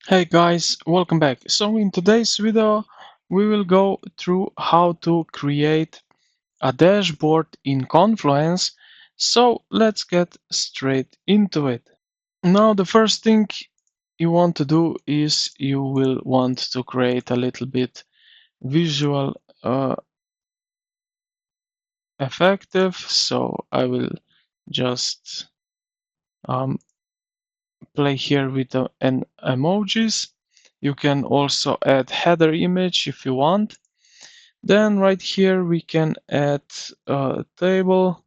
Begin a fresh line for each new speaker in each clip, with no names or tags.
Hey guys, welcome back. So in today's video, we will go through how to create a dashboard in Confluence. So let's get straight into it. Now the first thing you want to do is you will want to create a little bit visual effective. So I will just um, play here with an emojis. You can also add header image if you want. Then right here we can add a table,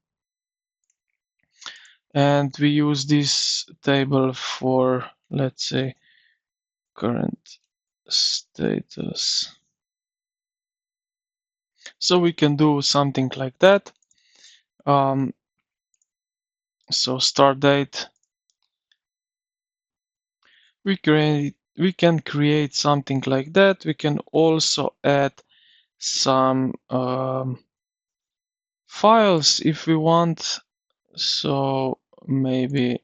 and we use this table for, let's say, current status. So we can do something like that. Um, so start date. We can create something like that. We can also add some files if we want. So maybe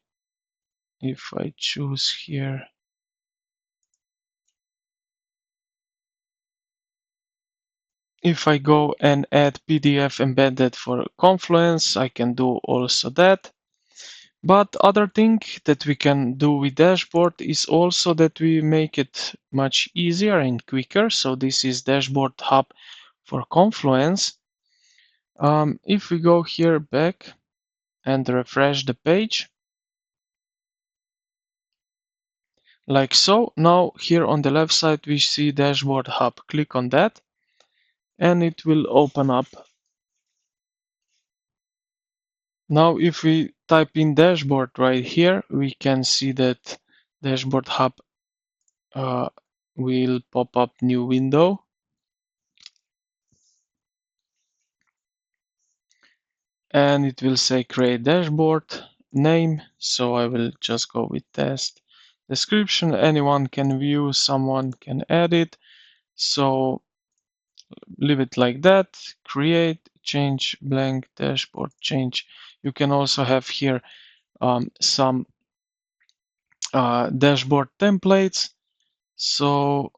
if I choose here, if I go and add PDF embedded for Confluence, I can do also that. But other thing that we can do with dashboard is also that we make it much easier and quicker. So this is dashboard hub for Confluence. If we go here back and refresh the page, like so, now here on the left side we see dashboard hub. Click on that and it will open up. Now if we type in dashboard right here, we can see that dashboard hub uh, will pop up new window. And it will say create dashboard name. So I will just go with test. Description, anyone can view, someone can edit. So leave it like that. Create, change, blank, dashboard, change. You can also have here some dashboard templates. So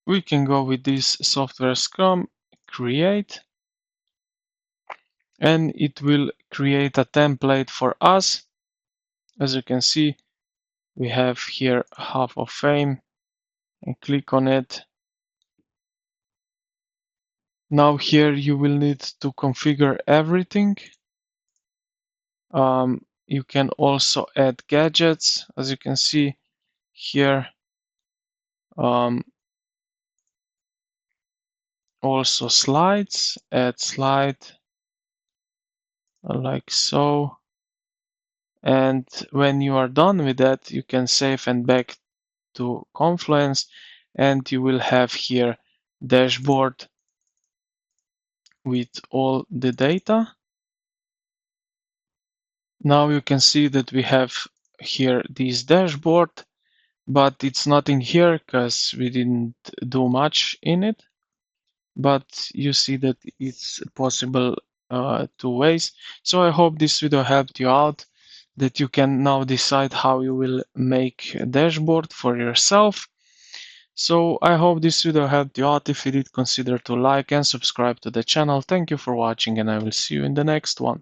we can go with this software Scrum, create, and it will create a template for us. As you can see, we have here half of fame, and click on it. Now here you will need to configure everything. You can also add gadgets, as you can see here. Also slides, add slide like so. And when you are done with that, you can save and back to Confluence, and you will have here dashboard with all the data. Now you can see that we have here this dashboard, but it's not in here because we didn't do much in it. But you see that it's possible two ways. So I hope this video helped you out, that you can now decide how you will make a dashboard for yourself. So I hope this video helped you out. If you did, consider to like and subscribe to the channel. Thank you for watching, and I will see you in the next one.